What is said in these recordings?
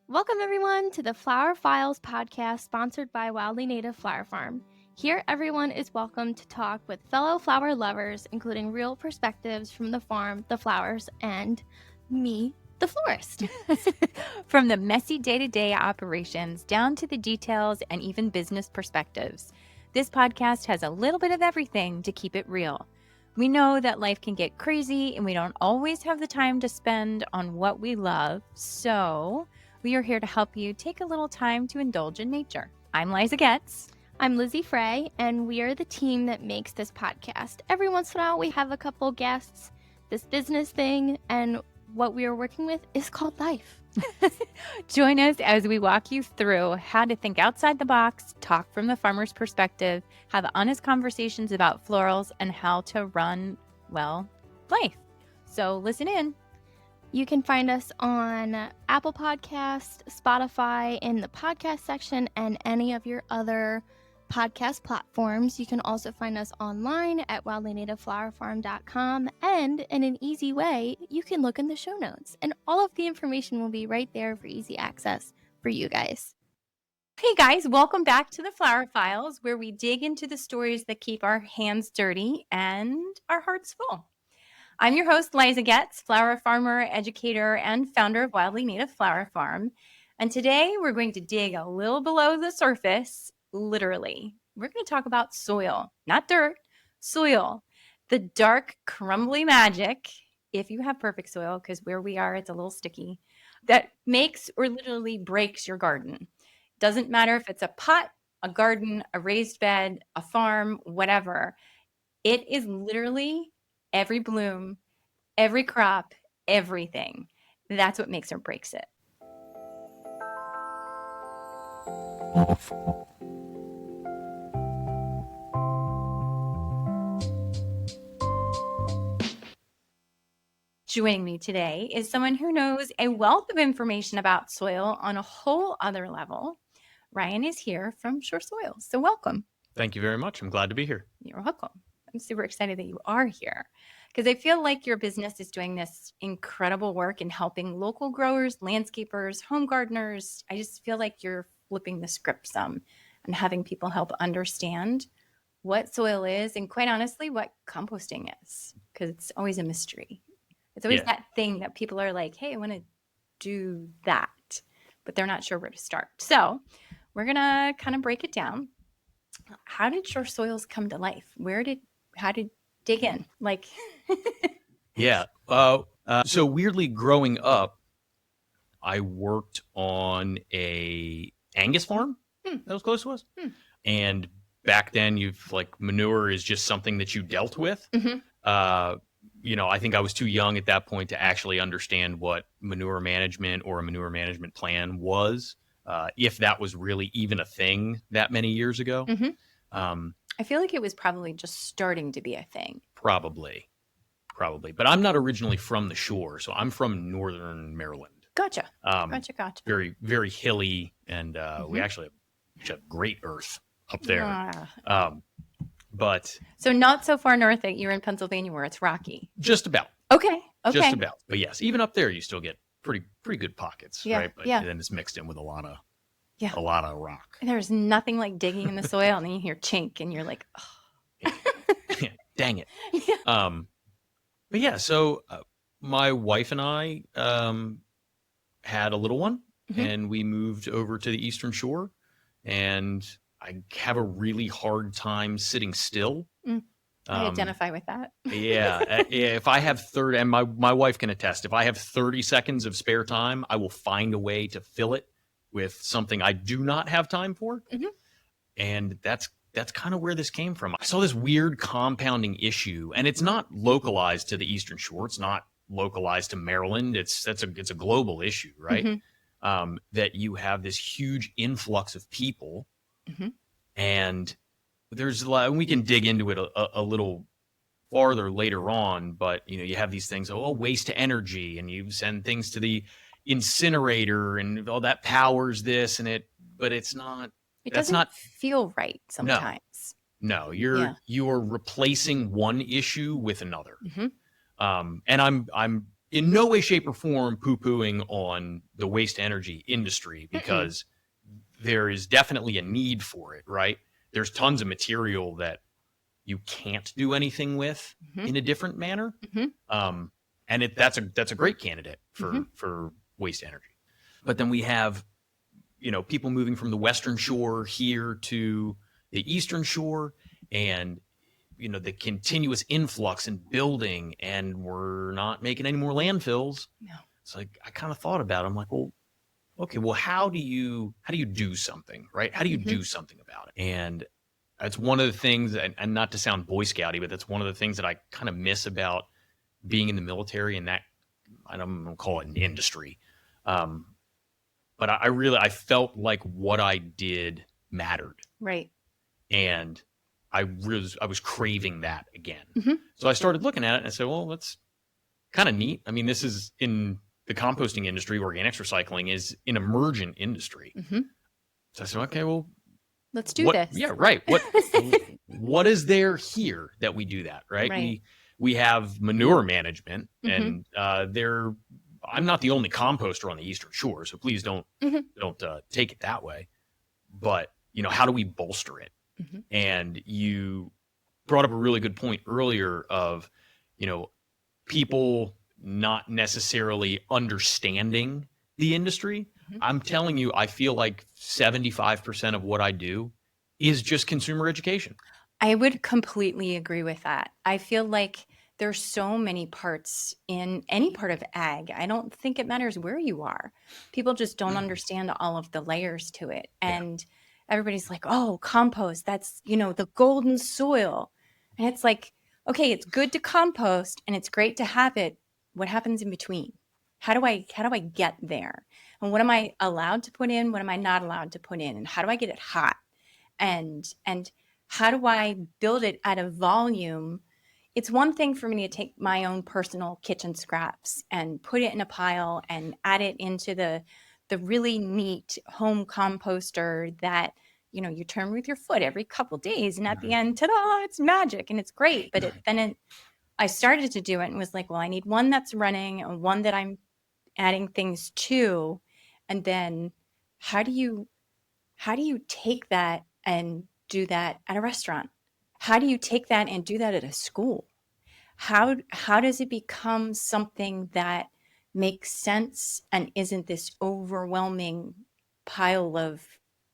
Welcome, everyone, to the Flower Files podcast sponsored by Wildly Native Flower Farm. Here, everyone is welcome to talk with fellow flower lovers, including real perspectives from the farm, the flowers, and me, the florist. From the messy day-to-day operations down to the details and even business perspectives, this podcast has a little bit of everything to keep it real. We know that life can get crazy and we don't always have the time to spend on what we love, so we are here to help you take a little time to indulge in nature. I'm Liza Getz. I'm Lizzie Frey, and we are the team that makes this podcast. Every once in a while, we have a couple guests, this business thing, and what we are working with is called life. Join us as we walk you through how to think outside the box, talk from the farmer's perspective, have honest conversations about florals, and how to run, well, life. So listen in. You can find us on Apple Podcast, Spotify, in the podcast section, and any of your other podcast platforms. You can also find us online at wildlynativeflowerfarm.com, and in an easy way, you can look in the show notes, and all of the information will be right there for easy access for you guys. Hey guys, welcome back to the Flower Files, where we dig into the stories that keep our hands dirty and our hearts full. I'm your host, Liza Getz, flower farmer, educator, and founder of Wildly Native Flower Farm. And today we're going to dig a little below the surface, literally. We're going to talk about soil, not dirt, soil. The dark, crumbly magic, if you have perfect soil, because where we are, it's a little sticky, that makes or literally breaks your garden. Doesn't matter if it's a pot, a garden, a raised bed, a farm, whatever. It is literally every bloom, every crop, everything. That's what makes or breaks it. Joining me today is someone who knows a wealth of information about soil on a whole other level. Ryan is here from Shore Soils, so welcome. Thank you very much. I'm glad to be here. You're welcome. I'm super excited that you are here because I feel like your business is doing this incredible work in helping local growers, landscapers, home gardeners. I just feel like you're flipping the script some and having people help understand what soil is and, quite honestly, what composting is, because it's always a mystery. It's always that thing that people are like, hey, I want to do that, but they're not sure where to start. So we're going to kind of break it down. How did Shore Soils come to life? How did dig in? Like, Yeah. So weirdly, growing up, I worked on a Angus farm that was close to us. And back then, manure is just something that you dealt with. I think I was too young at that point to actually understand what manure management or a manure management plan was, if that was really even a thing that many years ago. I feel like it was probably just starting to be a thing. Probably. But I'm not originally from the shore, so I'm from northern Maryland. Gotcha. Very, very hilly, and we actually have great earth up there. But so not so far north that you're in Pennsylvania where it's rocky. Just about. Okay. Just about. But yes, even up there, you still get pretty good pockets, right? But then it's mixed in with a lot of rock. There's nothing like digging in the soil and then you hear chink and you're like, oh. Dang it. But yeah, so my wife and I had a little one and we moved over to the Eastern Shore, and I have a really hard time sitting still. I identify with that. If I have 30, and my wife can attest, if I have 30 seconds of spare time, I will find a way to fill it with something I do not have time for. And that's kind of where this came from. I saw this weird compounding issue, and it's not localized to the Eastern Shore. It's not localized to Maryland. It's a global issue, right? That you have this huge influx of people, and there's a lot, and we can dig into it a little farther later on, but you have these things, waste to energy, and you send things to the incinerator, and all that powers this, but it's not. It doesn't feel right sometimes. No, you're replacing one issue with another. And I'm in no way, shape, or form poo-pooing on the waste energy industry, because there is definitely a need for it, right? There's tons of material that you can't do anything with in a different manner. And that's a great candidate for waste energy. But then we have, people moving from the Western Shore here to the Eastern Shore, and the continuous influx and building, and we're not making any more landfills. No. It's like, I kind of thought about it. I'm like, well, okay, well, how do you do something, right? How do you do something about it? And that's one of the things, and not to sound Boy Scouty, but that's one of the things that I kind of miss about being in the military, and that, I don't want to call it an industry. But I felt like what I did mattered. Right. And I was craving that again. So I started looking at it and I said, well, that's kind of neat. I mean, this is in the composting industry, organics recycling is an emergent industry. So I said, okay, well, let's do this. Yeah, right. What is there here that we do that, right? We have manure management, and I'm not the only composter on the Eastern Shore, so please don't take it that way. But how do we bolster it? And you brought up a really good point earlier of people not necessarily understanding the industry. I'm telling you, I feel like 75% of what I do is just consumer education. I would completely agree with that. I feel like there's so many parts in any part of ag. I don't think it matters where you are. People just don't understand all of the layers to it. And everybody's like, oh, compost, that's, the golden soil. And it's like, okay, it's good to compost and it's great to have it. What happens in between? How do I get there? And what am I allowed to put in? What am I not allowed to put in? And how do I get it hot? And how do I build it at a volume? It's one thing for me to take my own personal kitchen scraps and put it in a pile and add it into the really neat home composter that, you turn with your foot every couple days. And at the end, ta-da, it's magic and it's great. But I started to do it and was like, well, I need one that's running and one that I'm adding things to. And then how do you take that and do that at a restaurant? How do you take that and do that at a school? How does it become something that makes sense and isn't this overwhelming pile of,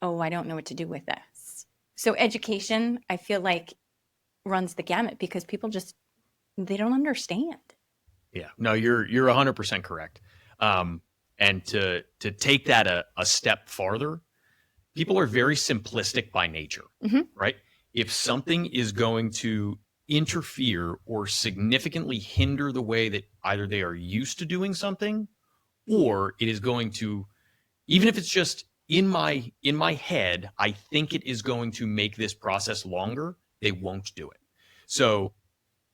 oh, I don't know what to do with this? So education, I feel like, runs the gamut because people just, they don't understand. Yeah, no, you're 100% correct. And to take that a step farther, people are very simplistic by nature, right? If something is going to interfere or significantly hinder the way that either they are used to doing something, or it is going to, even if it's just in my head, I think it is going to make this process longer, they won't do it. So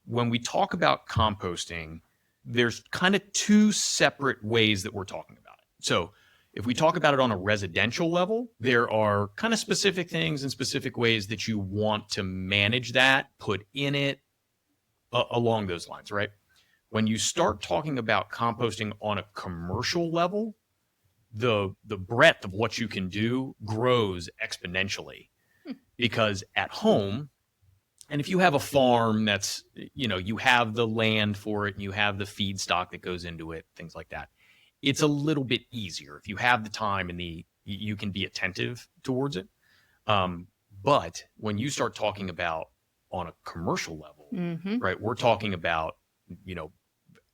when we talk about composting, there's kind of two separate ways that we're talking about it. So if we talk about it on a residential level, there are kind of specific things and specific ways that you want to manage that, put in it, along those lines, right? When you start talking about composting on a commercial level, the breadth of what you can do grows exponentially. Because at home, and if you have a farm that's, you have the land for it and you have the feedstock that goes into it, things like that, it's a little bit easier if you have the time and you can be attentive towards it. But when you start talking about on a commercial level, right, we're talking about,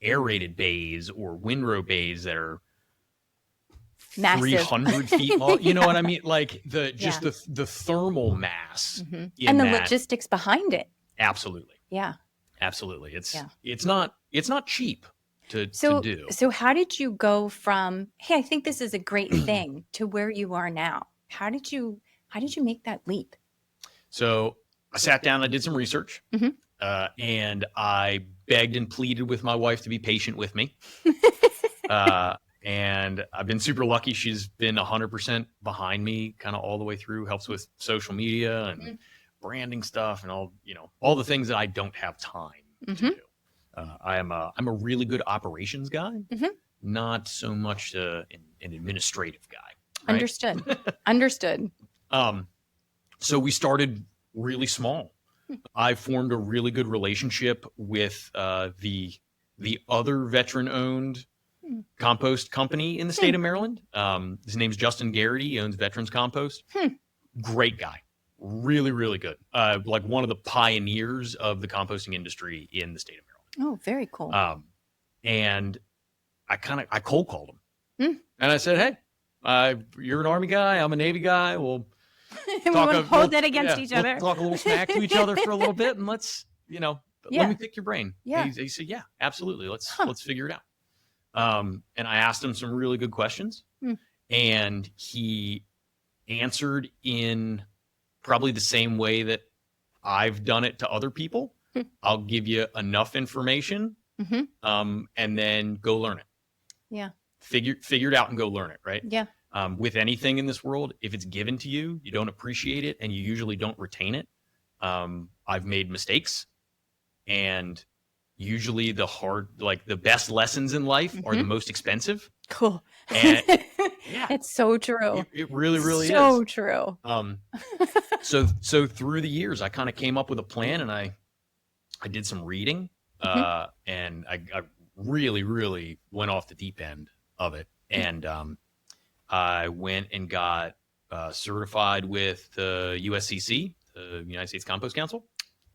aerated bays or windrow bays that are massive. 300 feet long. You know what I mean? Like the thermal mass and the logistics behind it. Absolutely. Yeah. Absolutely. It's not cheap to do. So how did you go from, hey, I think this is a great thing, to where you are now? How did you make that leap? So I sat down, I did some research, and I begged and pleaded with my wife to be patient with me. And I've been super lucky. She's been 100% behind me kind of all the way through, helps with social media and branding stuff and all the things that I don't have time to do. I'm a really good operations guy, not so much an administrative guy. Right? Understood. So we started really small. I formed a really good relationship with the other veteran-owned compost company in the state of Maryland. His name's Justin Garrity. He owns Veterans Compost. Great guy. Really, really good. Like one of the pioneers of the composting industry in the state of Maryland. Oh, very cool. And I cold called him. And I said, hey, you're an Army guy. I'm a Navy guy. We'll hold that against each other. We'll talk a little smack to each other for a little bit, and let's, let me pick your brain. Yeah. He said, yeah, absolutely. Let's figure it out. And I asked him some really good questions, and he answered in probably the same way that I've done it to other people. I'll give you enough information, and then go learn it. Yeah. Figure it out and go learn it. Right. Yeah. With anything in this world, if it's given to you, you don't appreciate it, and you usually don't retain it. I've made mistakes, and usually the best lessons in life are the most expensive. Cool. And it's so true. It really, really so is. True. So through the years, I kind of came up with a plan, and I did some reading, and I really, really went off the deep end of it. And I went and got certified with the USCC, the United States Compost Council.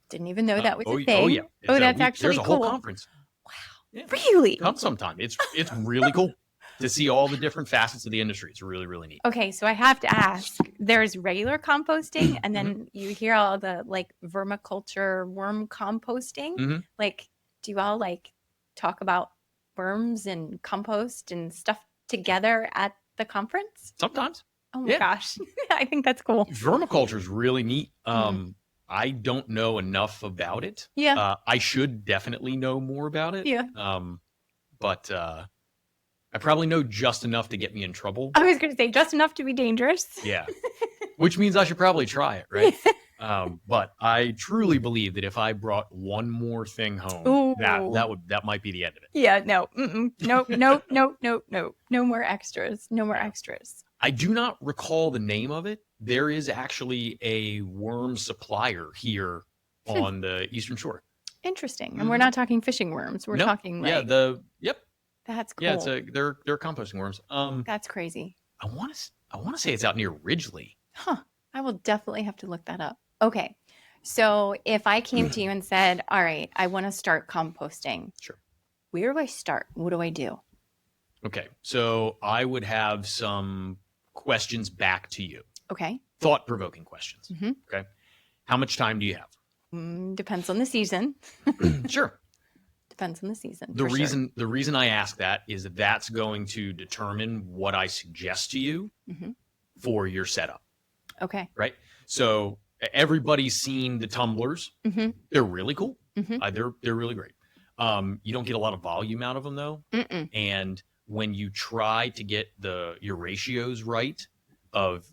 Didn't even know that was a thing. Oh, yeah. That's actually there's a cool. whole conference. Wow. Yeah. Really? Come sometime. It's really cool to see all the different facets of the industry. It's really, really neat. Okay, so I have to ask, there's regular composting, and then you hear all the vermiculture, worm composting. Do you all talk about worms and compost and stuff together at the conference? Sometimes. Oh my gosh. I think that's cool. Vermiculture is really neat. I don't know enough about it. Yeah. I should definitely know more about it. Yeah. But I probably know just enough to get me in trouble. I was going to say just enough to be dangerous. Yeah. Which means I should probably try it, right? But I truly believe that if I brought one more thing home, that might be the end of it. Yeah, no. No more extras. No more extras. I do not recall the name of it. There is actually a worm supplier here on the Eastern Shore. Interesting. And we're not talking fishing worms. We're talking Yep. That's cool. Yeah, they're composting worms. That's crazy. I want to say it's out near Ridgely. Huh. I will definitely have to look that up. Okay. So if I came to you and said, all right, I want to start composting. Sure. Where do I start? What do I do? Okay. So I would have some questions back to you. Okay. Thought-provoking questions. Okay. How much time do you have? Depends on the season. Sure. Depends on the season. The reason I ask that is that's going to determine what I suggest to you for your setup. Okay. Right. So everybody's seen the tumblers. They're really cool. They're really great. You don't get a lot of volume out of them though. And when you try to get your ratios right of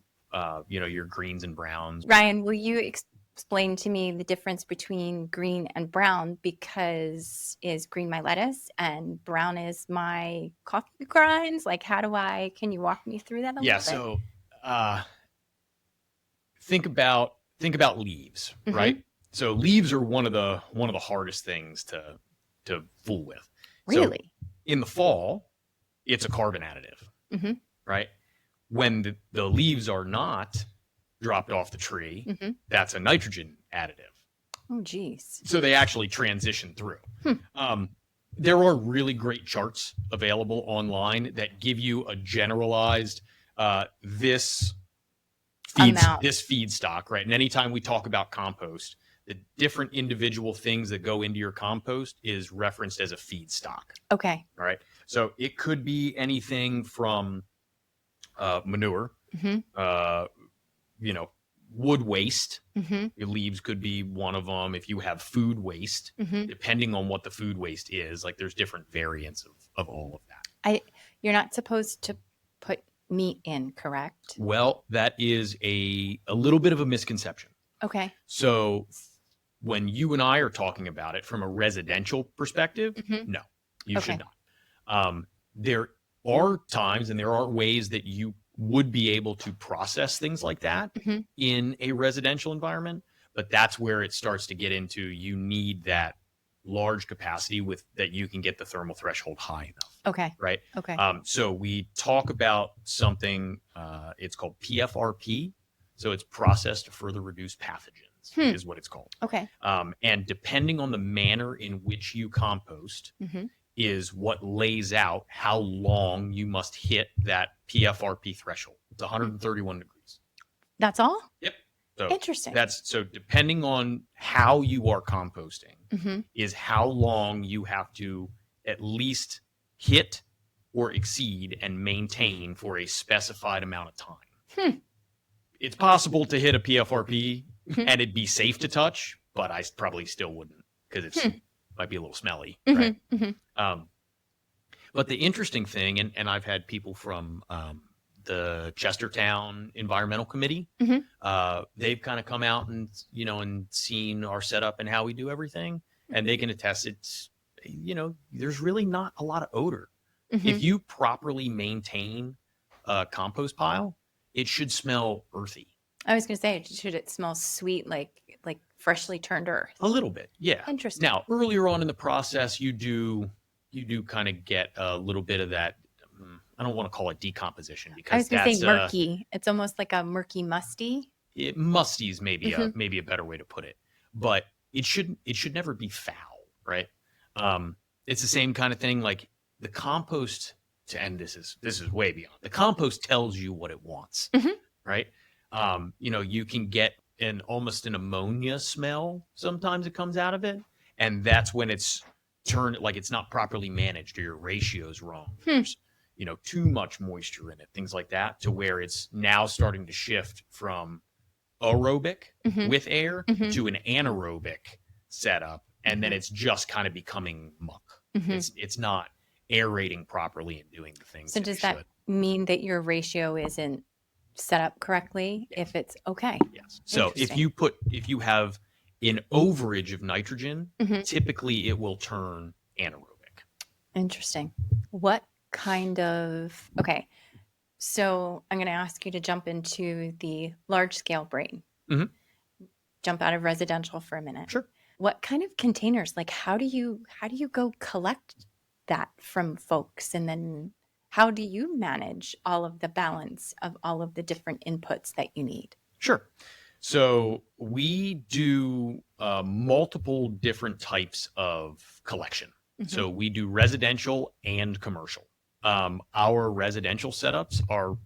your greens and browns. Ryan, will you explain to me the difference between green and brown? Because is green my lettuce and brown is my coffee grinds? Can you walk me through that a little bit? So think about leaves, right? So leaves are one of the hardest things to fool with. Really? So in the fall, it's a carbon additive, right? When the leaves are not dropped off the tree, that's a nitrogen additive. Oh, geez. So they actually transition through. There are really great charts available online that give you a generalized this feedstock, right? And anytime we talk about compost, the different individual things that go into your compost is referenced as a feedstock. Okay. All right. So it could be anything from manure, wood waste. Your leaves could be one of them. If you have food waste, depending on what the food waste is, there's different variants of all of that. You're not supposed to put meat in, correct? Well, that is a little bit of a misconception. Okay. So when you and I are talking about it from a residential perspective, no, you should not. There are times and there are ways that you would be able to process things like that in a residential environment, but that's where it starts to get into, you need that large capacity with that you can get the thermal threshold high enough. Okay. Right. Okay. So we talk about something, it's called PFRP. So it's process to further reduce pathogens is what it's called. Okay. And depending on the manner in which you compost is what lays out how long you must hit that PFRP threshold. It's 131 degrees. That's all? Yep. So interesting. So depending on how you are composting is how long you have to at least hit or exceed and maintain for a specified amount of time. It's possible to hit a PFRP and it'd be safe to touch, but I probably still wouldn't because it's might be a little smelly, right? But the interesting thing, and I've had people from the Chestertown Environmental Committee, they've kind of come out and and seen our setup and how we do everything, and they can attest it's there's really not a lot of odor. If you properly maintain a compost pile, it should smell earthy. I was going to say, should it smell sweet, like freshly turned earth? A little bit, yeah. Interesting. Now, earlier on in the process, you do kind of get a little bit of that. I don't want to call it decomposition because I was going to say murky. It's almost like a murky musty. Musty is maybe a better way to put it, but it should never be foul, right? It's the same kind of thing. Like the compost, and this is way beyond. The compost tells you what it wants, right? You can get almost an ammonia smell. Sometimes it comes out of it. And that's when it's turned, like it's not properly managed or your ratio's wrong. There's, too much moisture in it, things like that, to where it's now starting to shift from aerobic with air to an anaerobic setup. And then it's just kind of becoming muck. It's not aerating properly and doing the things. So does that mean that your ratio isn't set up correctly? If it's okay. Yes. So if you have an overage of nitrogen, typically it will turn anaerobic. Interesting. What kind of, okay. So I'm going to ask you to jump into the large scale brain. Jump out of residential for a minute. Sure. What kind of containers, like how do you go collect that from folks? And then how do you manage all of the balance of all of the different inputs that you need? Sure. So we do multiple different types of collection. So we do residential and commercial. Our residential setups are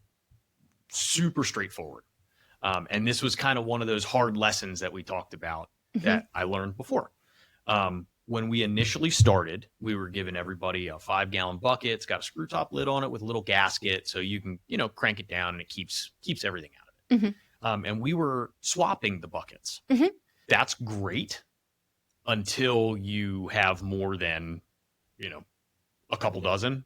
super straightforward. And this was kind of one of those hard lessons that we talked about that I learned before. When we initially started, we were giving everybody a 5-gallon bucket. It's got a screw top lid on it with a little gasket. So you can, crank it down and it keeps everything out of it. And we were swapping the buckets. That's great until you have more than, a couple dozen.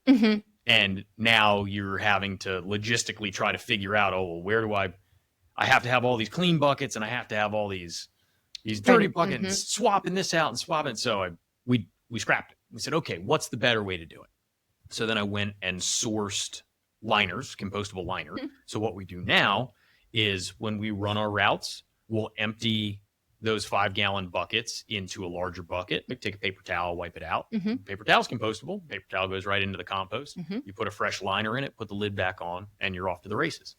And now you're having to logistically try to figure out, where do I have to have all these clean buckets and I have to have all these dirty buckets and swapping this out and swapping. So we scrapped it. We said, okay, what's the better way to do it? So then I went and sourced liners, compostable liner. So what we do now is when we run our routes, we'll empty those 5-gallon buckets into a larger bucket. We take a paper towel, wipe it out. Paper towel's compostable. Paper towel goes right into the compost. You put a fresh liner in it, put the lid back on, and you're off to the races.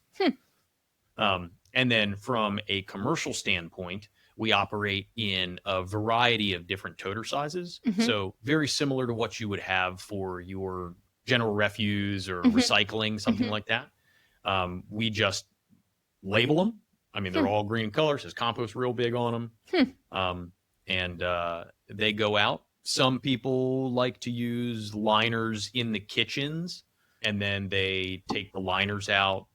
And then from a commercial standpoint, we operate in a variety of different toter sizes. So very similar to what you would have for your general refuse or recycling, something like that. We just label them. I mean, they're all green in color, says compost real big on them. And they go out. Some people like to use liners in the kitchens, and then they take the liners out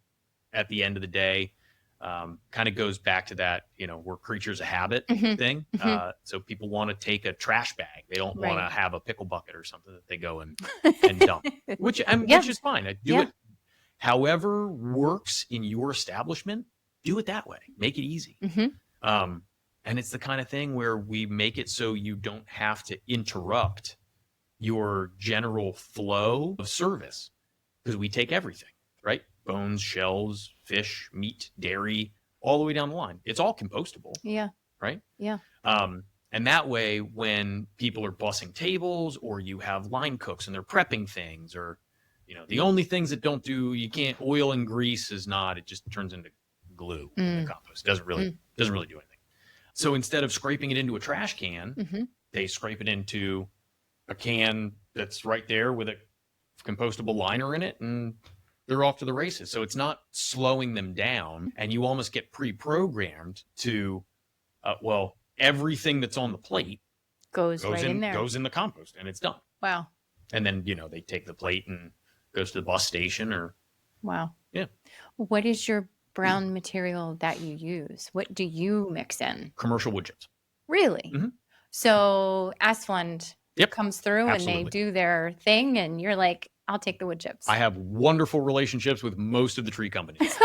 at the end of the day. Kind of goes back to that, we're creatures of habit thing. So people want to take a trash bag. They don't want to have a pickle bucket or something that they go and dump, which is fine. I do it however works in your establishment. Do it that way. Make it easy. And it's the kind of thing where we make it so you don't have to interrupt your general flow of service, because we take everything, right? Bones, shells, fish, meat, dairy, all the way down the line. It's all compostable. Yeah. Right? Yeah. And that way, when people are bussing tables, or you have line cooks and they're prepping things, or, the only things that don't do, you can't, oil and grease is not, it just turns into glue in the compost. It doesn't really do anything. So instead of scraping it into a trash can, they scrape it into a can that's right there with a compostable liner in it, and they're off to the races. So it's not slowing them down, and you almost get pre-programmed to, everything that's on the plate goes right in there. Goes in the compost, and it's done. Wow. And then, they take the plate and goes to the bus station, or. Wow. Yeah. What is your brown material that you use? What do you mix in? Commercial wood chips. Really? Mm-hmm. So Asplund comes through Absolutely. And they do their thing, and you're like, I'll take the wood chips. I have wonderful relationships with most of the tree companies.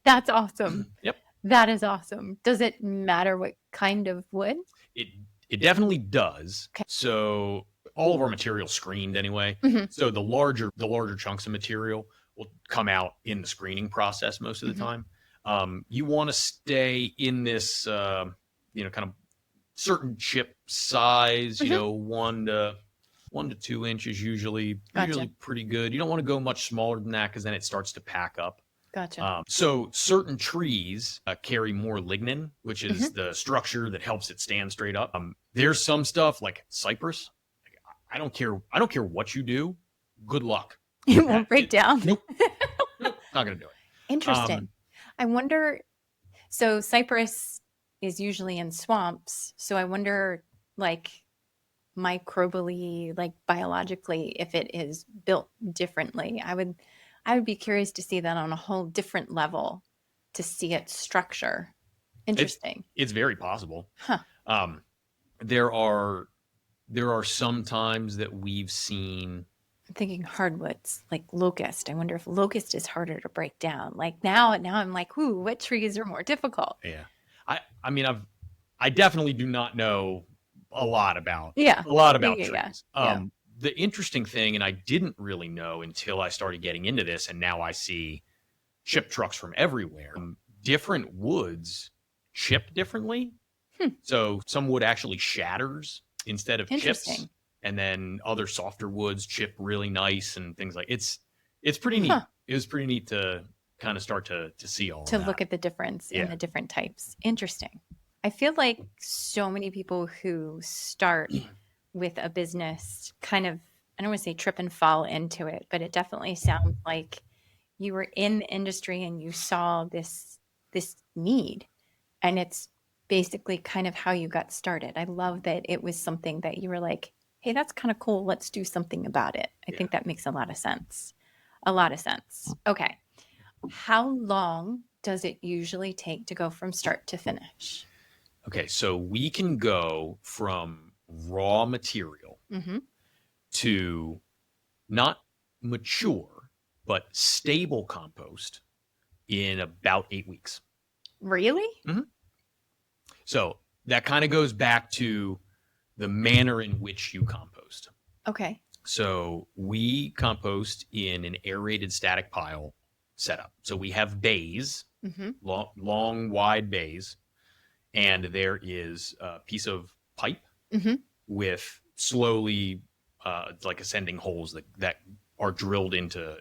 That's awesome. Yep. That is awesome. Does it matter what kind of wood? It definitely does. Okay. So all of our material screened anyway. So the larger chunks of material will come out in the screening process most of the time. You want to stay in this, kind of certain chip size, 1 to 2 inches usually pretty good. You don't want to go much smaller than that, because then it starts to pack up. Gotcha. So certain trees carry more lignin, which is the structure that helps it stand straight up. There's some stuff like cypress. I don't care what you do. Good luck. It won't break down. Nope. Not gonna do it. Interesting. I wonder. So cypress is usually in swamps. So I wonder, like, microbially, like biologically, if it is built differently. I would be curious to see that on a whole different level, to see its structure. Interesting. It's very possible. Huh. There are some times that we've seen. I'm thinking hardwoods, like locust. I wonder if locust is harder to break down. Like now I'm like, ooh, what trees are more difficult? Yeah. I definitely do not know a lot about trees. The interesting thing, and I didn't really know until I started getting into this, and now I see chip trucks from everywhere. Different woods chip differently. So some wood actually shatters instead of chips, and then other softer woods chip really nice and things like it's pretty neat. It was pretty neat to kind of start to see all of that. To look at the difference in the different types. Interesting. I feel like so many people who start with a business kind of, I don't want to say trip and fall into it, but it definitely sounds like you were in the industry and you saw this need, and it's basically kind of how you got started. I love that it was something that you were like, hey, that's kind of cool. Let's do something about it. I think that makes a lot of sense. Okay. How long does it usually take to go from start to finish? Okay, so we can go from raw material to not mature, but stable compost in about 8 weeks. Really? So that kind of goes back to the manner in which you compost. Okay. So we compost in an aerated static pile setup. So we have bays, long, wide bays, and there is a piece of pipe with slowly like ascending holes that are drilled into.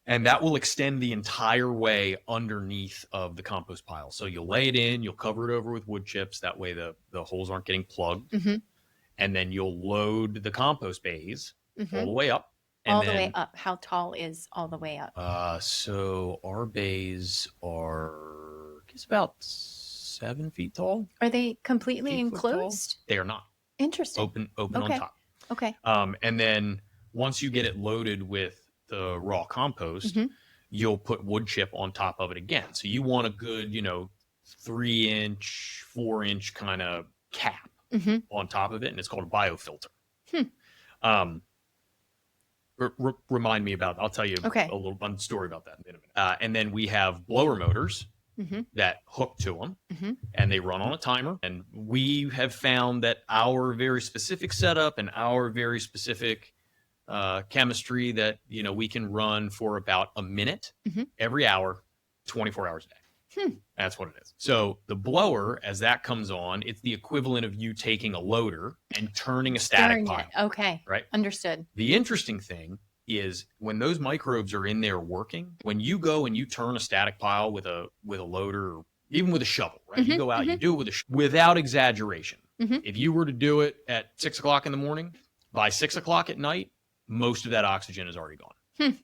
And that will extend the entire way underneath of the compost pile. So you'll lay it in, you'll cover it over with wood chips. That way the holes aren't getting plugged. And then you'll load the compost bays all the way up. All the way up. How tall is all the way up? So our bays are, I guess, about 7 feet tall. Are they completely enclosed? They are not. Interesting. Open on top. Okay. And then once you get it loaded with the raw compost, you'll put wood chip on top of it again. So you want a good, 3-inch, 4-inch kind of cap on top of it, and it's called a biofilter. Remind me about. I'll tell you a little fun story about that in a minute. And then we have blower motors that hook to them, and they run on a timer. And we have found that our very specific setup and our very specific chemistry that we can run for about a minute every hour, 24 hours a day. That's what it is. So the blower, as that comes on, it's the equivalent of you taking a loader and turning a static pile. Okay. Right. Understood. The interesting thing is when those microbes are in there working, when you go and you turn a static pile with a loader or even with a shovel, right? You go out, you do it with without exaggeration. If you were to do it at 6 o'clock in the morning, by 6 o'clock at night, most of that oxygen is already gone.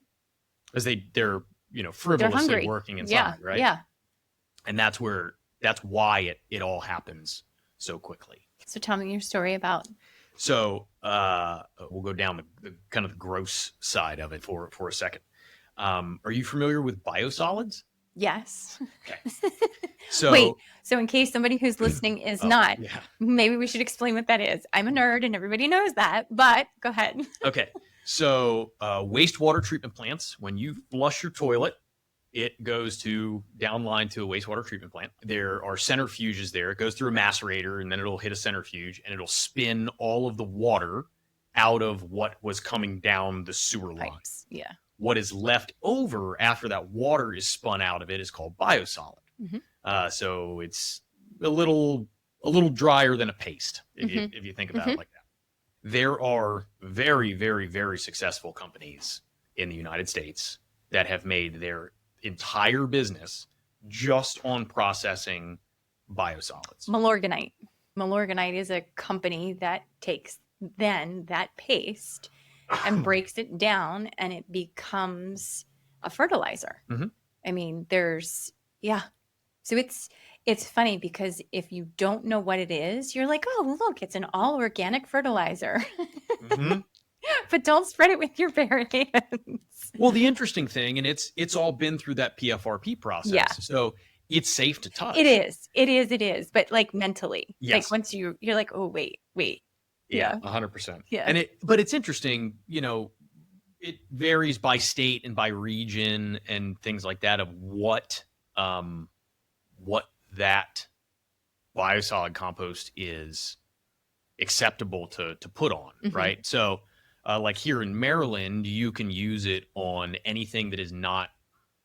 Because they're frivolously working inside, right? Yeah. And that's why it all happens so quickly. So tell me your story about. So we'll go down the kind of the gross side of it for a second. Are you familiar with biosolids? Yes. Okay. So wait. So in case somebody who's listening is not, yeah. maybe we should explain what that is. I'm a nerd and everybody knows that, but go ahead. Okay. So wastewater treatment plants, when you flush your toilet, it goes downline to a wastewater treatment plant. There are centrifuges there. It goes through a macerator, and then it'll hit a centrifuge, and it'll spin all of the water out of what was coming down the sewer line. Pipes. Yeah. What is left over after that water is spun out of it is called biosolid. So it's a little drier than a paste, if you think about it like that. There are very, very, very successful companies in the United States that have made their entire business just on processing biosolids. Milorganite is a company that takes then that paste and breaks it down, and it becomes a fertilizer. I mean, so it's funny because if you don't know what it is, you're like, oh, look, it's an all organic fertilizer. But don't spread it with your bare hands. Well, the interesting thing, and it's all been through that PFRP process. Yeah. So it's safe to touch. It is. But like mentally, yes. Like once you're like, oh, wait. Yeah, 100%. Yeah. But it's interesting, it varies by state and by region and things like that of what that biosolid compost is acceptable to put on, right? So like here in Maryland, you can use it on anything that is not,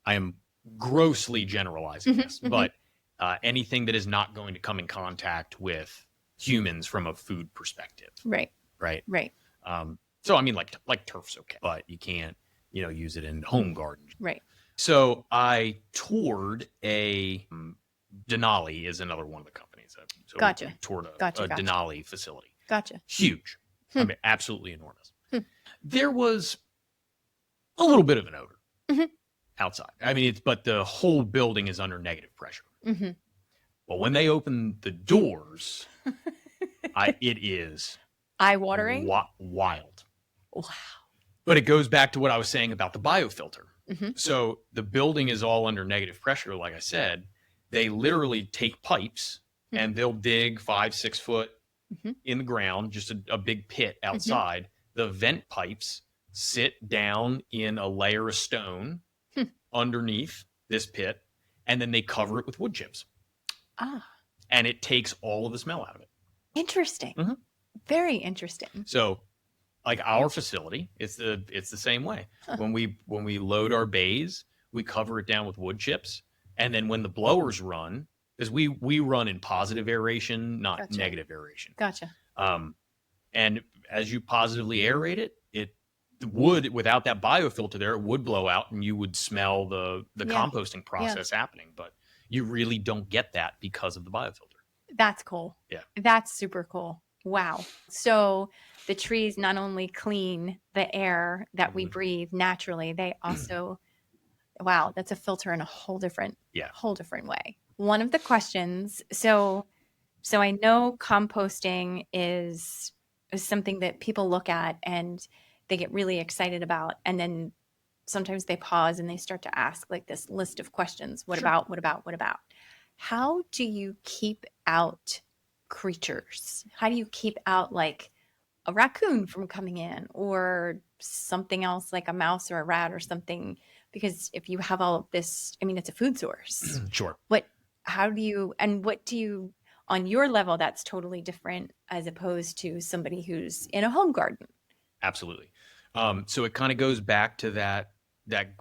I am grossly generalizing this, but anything that is not going to come in contact with humans from a food perspective. Right. So I mean, like turf's okay, but you can't, use it in home gardens. Right. So I toured Denali is another one of the companies. So Gotcha. We toured a Gotcha. Denali facility. Gotcha. Huge. I mean, absolutely enormous. There was a little bit of an odor outside. I mean, but the whole building is under negative pressure. Well, when they open the doors, it is eye-watering, wild. Wow. But it goes back to what I was saying about the biofilter. So the building is all under negative pressure, like I said. They literally take pipes and they'll dig 5-6 foot in the ground, just a big pit outside. The vent pipes sit down in a layer of stone underneath this pit, and then they cover it with wood chips. And it takes all of the smell out of it. Interesting. Very interesting. So like our facility, it's the same way. When we load our bays, we cover it down with wood chips. And then when the blowers run, because we run in positive aeration, not negative aeration. Gotcha. And as you positively aerate it, it would, without that biofilter there, it would blow out and you would smell the composting process happening. But you really don't get that because of the biofilter. That's cool. Yeah. That's super cool. Wow. So the trees not only clean the air that we breathe naturally, they also, wow, that's a filter in a whole different way. One of the questions, so I know composting is something that people look at and they get really excited about. And then sometimes they pause and they start to ask like this list of questions. What about? How do you keep out creatures? How do you keep out like a raccoon from coming in or something else like a mouse or a rat or something Because if you have all of this, I mean, it's a food source. Sure. What do you on your level, that's totally different as opposed to somebody who's in a home garden. Absolutely. So it kind of goes back to that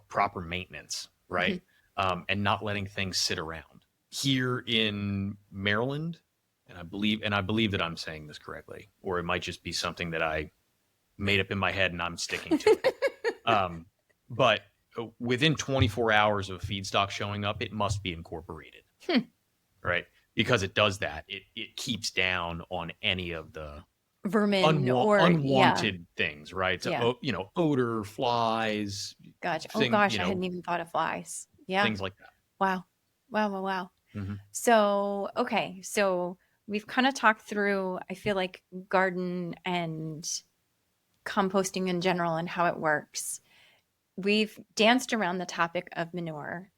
proper maintenance, right? And not letting things sit around. Here in Maryland, and I believe that I'm saying this correctly, or it might just be something that I made up in my head and I'm sticking to it. But within 24 hours of feedstock showing up, it must be incorporated, right? Because it does that. It keeps down on any of the Vermin or unwanted things, right? So, Yeah. Odor, flies. Gotcha. Thing, I hadn't even thought of flies. Yeah. Things like that. Wow. Mm-hmm. So, okay. So we've kind of talked through, I feel like, garden and composting in general and how it works. We've danced around the topic of manure,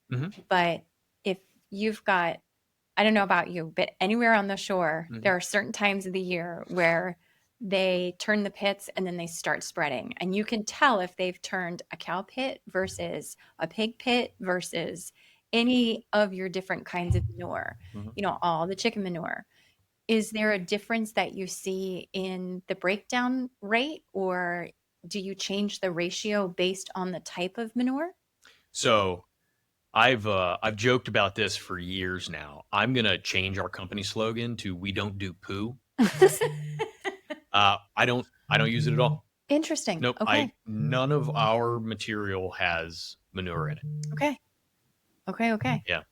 but if you've got, I don't know about you, but anywhere on the shore, there are certain times of the year where they turn the pits and then they start spreading. And you can tell if they've turned a cow pit versus a pig pit versus any of your different kinds of manure, all the chicken manure. Is there a difference that you see in the breakdown rate, or do you change the ratio based on the type of manure? So I've joked about this for years now. I'm gonna change our company slogan to "We don't do poo." I don't use it at all. Interesting. Nope. Okay. None of our material has manure in it. Okay. Yeah.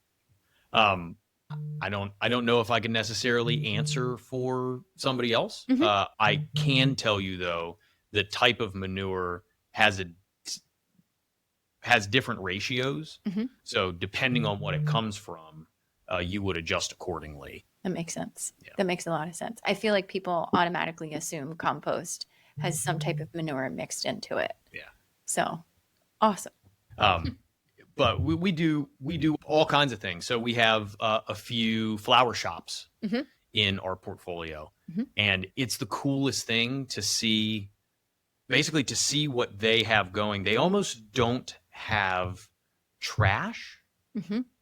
I don't know if I can necessarily answer for somebody else. I can tell you though, the type of manure has different ratios. So depending on what it comes from, you would adjust accordingly. That makes sense. Yeah. That makes a lot of sense. I feel like people automatically assume compost has some type of manure mixed into it. Yeah. So awesome. But we do all kinds of things. So we have a few flower shops in our portfolio, and it's the coolest thing to see. Basically, to see what they have going. They almost don't have trash.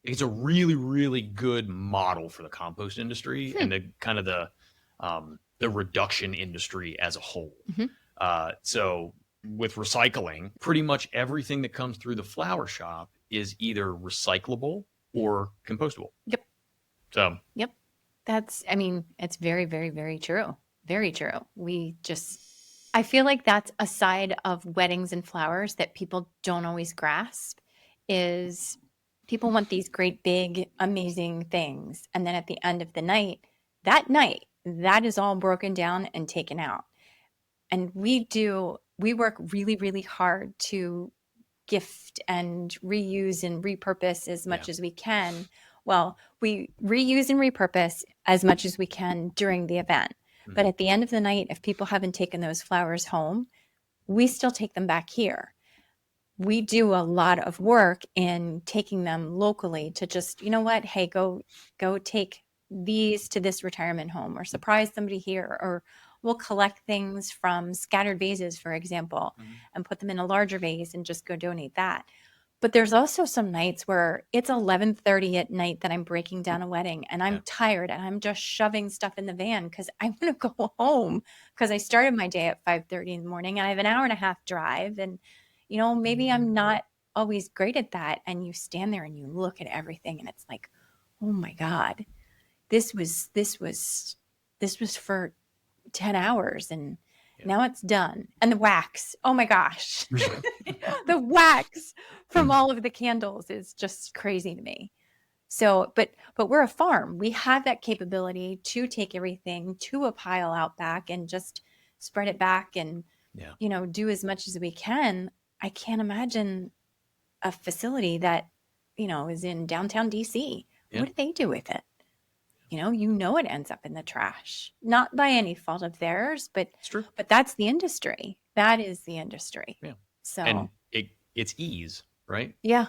It's a really, really good model for the compost industry and the kind of the reduction industry as a whole. So with recycling, pretty much everything that comes through the flower shop is either recyclable or compostable. Yep. So. Yep. It's very, very, very true. Very true. I feel like that's a side of weddings and flowers that people don't always grasp is people want these great, big, amazing things. And then at the end of the night, that is all broken down and taken out. And we work really, really hard to gift and reuse and repurpose as much as we can. Well, we reuse and repurpose as much as we can during the event. But at the end of the night, if people haven't taken those flowers home, we still take them back here. We do a lot of work in taking them locally to just, you know what, hey, go take these to this retirement home or surprise somebody here, or we'll collect things from scattered vases, for example, and put them in a larger vase and just go donate that. But there's also some nights where it's 11:30 at night that I'm breaking down a wedding and I'm tired and I'm just shoving stuff in the van because I want to go home because I started my day at 5:30 in the morning and I have an hour and a half drive. And, maybe I'm not always great at that. And you stand there and you look at everything and it's like, oh my God, this was for 10 hours and now it's done. And the wax, oh my gosh, the wax from all of the candles is just crazy to me. So, but we're a farm. We have that capability to take everything to a pile out back and just spread it back and, do as much as we can. I can't imagine a facility that, is in downtown DC. Yeah. What do they do with it? It ends up in the trash, not by any fault of theirs, but it's true. But that's the industry. That is the industry. Yeah. So, and it's ease, right? Yeah.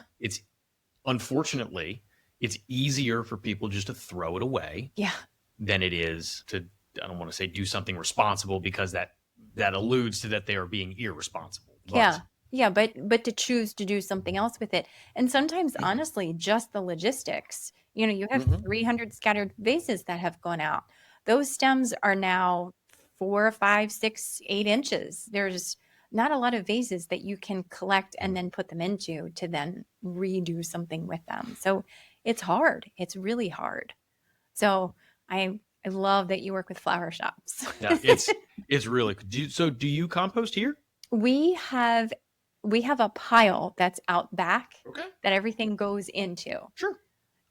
Unfortunately, it's easier for people just to throw it away. Yeah. Than it is to, I don't want to say do something responsible because that alludes to that they are being irresponsible. But, yeah. Yeah, but to choose to do something else with it. And sometimes, honestly, just the logistics. You have 300 scattered vases that have gone out. Those stems are now 4, 5, 6, 8 inches. There's not a lot of vases that you can collect and then put them into to then redo something with them. So it's hard. It's really hard. So I love that you work with flower shops. Yeah, it's really. Do you compost here? We have a pile that's out back Okay. that everything goes into. Sure.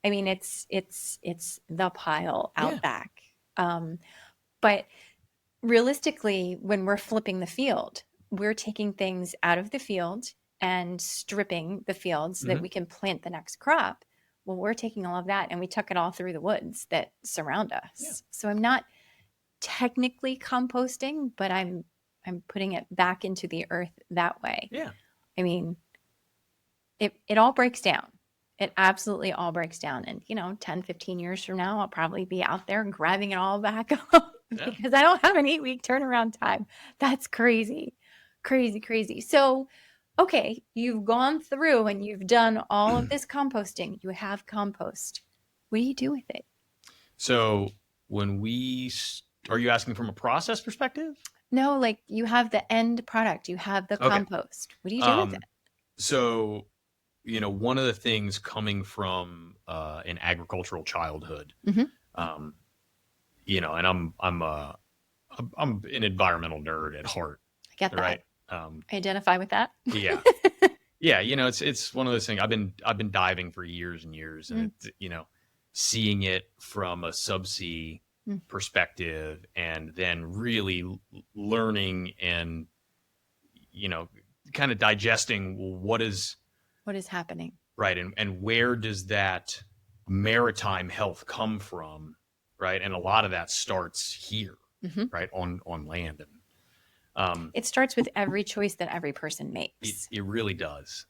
I mean, it's the pile out Yeah. back. But realistically, when we're flipping the field, we're taking things out of the field and stripping the field so that we can plant the next crop. Well, we're taking all of that and we tuck it all through the woods that surround us. Yeah. So I'm not technically composting, but I'm putting it back into the earth that way. Yeah. I mean, it all breaks down. It absolutely all breaks down. And, 10, 15 years from now, I'll probably be out there grabbing it all back up because I don't have an 8-week turnaround time. That's crazy, crazy, crazy. So, okay, you've gone through and you've done all of this composting. You have compost. What do you do with it? So when are you asking from a process perspective? No, like you have the end product. You have the compost. What do you do with it? So, one of the things coming from an agricultural childhood, and I'm an environmental nerd at heart. I get that. Right. I identify with that. Yeah. Yeah. It's one of those things. I've been diving for years and years, and seeing it from a subsea perspective, and then really learning and kind of digesting, well, what is happening, right, and where does that maritime health come from, right? And a lot of that starts here, right, on land. And it starts with every choice that every person makes. It really does.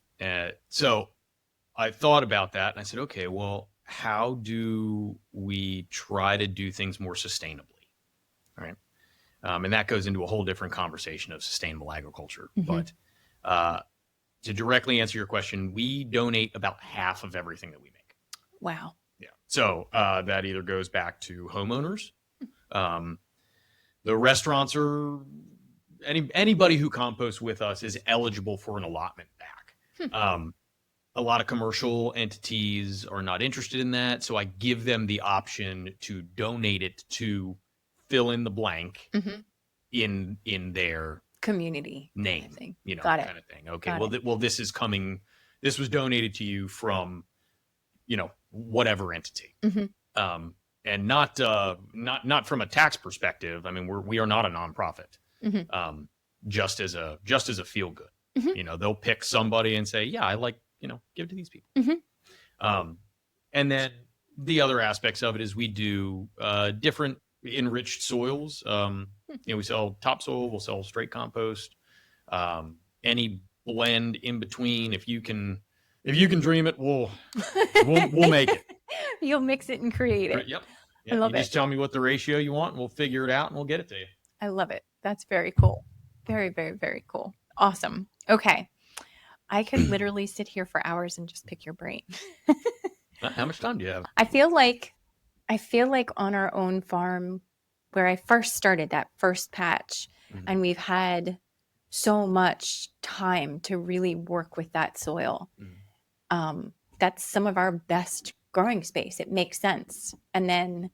So I thought about that and I said, okay, well, how do we try to do things more sustainably? Right. And that goes into a whole different conversation of sustainable agriculture. But to directly answer your question, we donate about half of everything that we make. Wow. Yeah. So that either goes back to homeowners, the restaurants, or anybody who composts with us is eligible for an allotment back. A lot of commercial entities are not interested in that, so I give them the option to donate it to fill in the blank in their community name, Got it. kind of thing. Okay, this was donated to you from, whatever entity, and not from a tax perspective. I mean, we are not a nonprofit, just as a feel good. They'll pick somebody and say, yeah, I like, give it to these people. And then the other aspects of it is we do different enriched soils. We sell topsoil, we'll sell straight compost, any blend in between. If you can dream it, we'll make it. You'll mix it and create it. Yep. I love it. Just tell me what the ratio you want, and we'll figure it out, and we'll get it to you. I love it. That's very cool. Very, very, very cool. Awesome. Okay. I could literally sit here for hours and just pick your brain. How much time do you have? I feel like on our own farm where I first started that first patch, and we've had so much time to really work with that soil. That's some of our best growing space. It makes sense. And then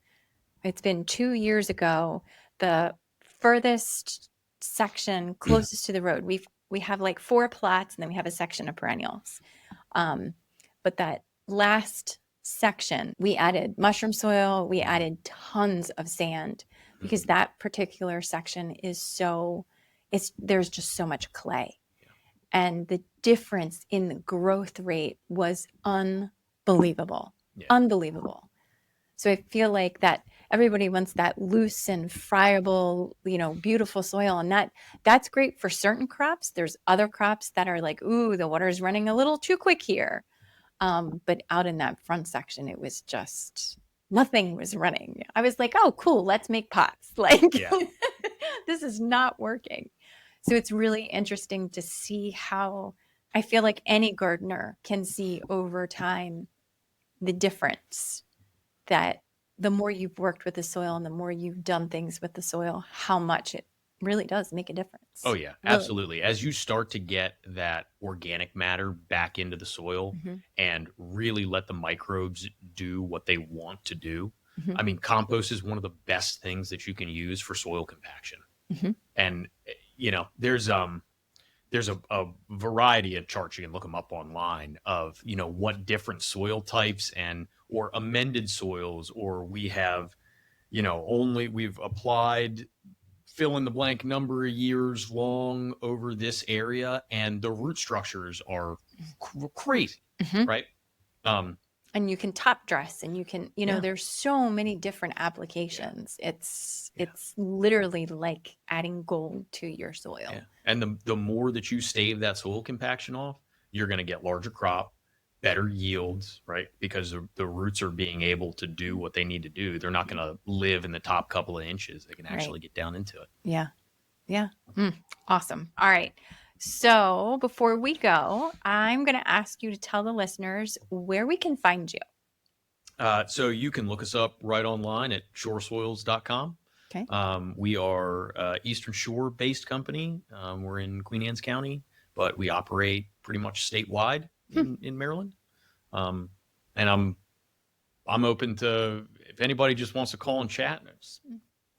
it's been 2 years ago, the furthest section closest to the road, we have like 4 plots, and then we have a section of perennials. But that last section, we added mushroom soil, we added tons of sand, because that particular section is there's just so much clay. And the difference in the growth rate was unbelievable. Unbelievable. So I feel like that everybody wants that loose and friable, beautiful soil. And that's great for certain crops. There's other crops that are like, ooh, the water's running a little too quick here. But out in that front section, it was just, nothing was running. I was like, oh, cool, let's make pots. Like, this is not working. So it's really interesting to see how I feel like any gardener can see over time the difference that the more you've worked with the soil and the more you've done things with the soil, how much it really does make a difference. Oh yeah, Really. absolutely. As you start to get that organic matter back into the soil Mhm. and really let the microbes do what they want to do. Mhm. I mean, compost is one of the best things that you can use for soil compaction. Mhm. And you know, there's a variety of charts, you can look them up online, of, you know, what different soil types and or amended soils, or we have, you know, only we've applied fill in the blank number of years long over this area, and the root structures are crazy, Mhm. right? And you can top dress, and you can, you know, Yeah. there's so many different applications. Yeah. It's literally like adding gold to your soil. Yeah. And the more that you stave that soil compaction off, you're going to get larger crop, better yields, right? Because the roots are being able to do what they need to do. They're not going to live in the top couple of inches. They can actually get down into it. Yeah. Yeah. Awesome. All right. So before we go, I'm going to ask you to tell the listeners where we can find you. So you can look us up right online at shoresoils.com. Okay. We are Eastern Shore based company. We're in Queen Anne's County, but we operate pretty much statewide in Maryland. And I'm open to, if anybody just wants to call and chat, just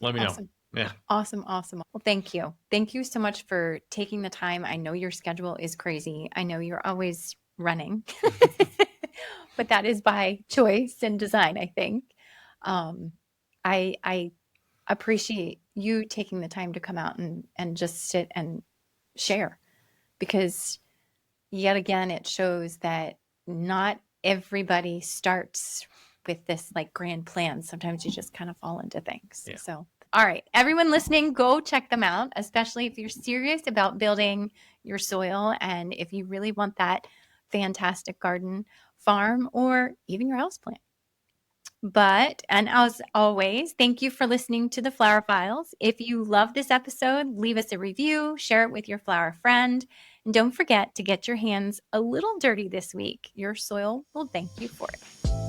let me Awesome. know. Yeah. Awesome. Awesome. Well, thank you. Thank you so much for taking the time. I know your schedule is crazy. I know you're always running, but that is by choice and design, I think. I appreciate you taking the time to come out and just sit and share, because yet again, it shows that not everybody starts with this like grand plan. Sometimes you just kind of fall into things. Yeah. So, all right, everyone listening, go check them out, especially if you're serious about building your soil and if you really want that fantastic garden, farm, or even your house plant. But, and as always, thank you for listening to the Flower Files. If you love this episode, leave us a review, share it with your flower friend, and don't forget to get your hands a little dirty this week. Your soil will thank you for it.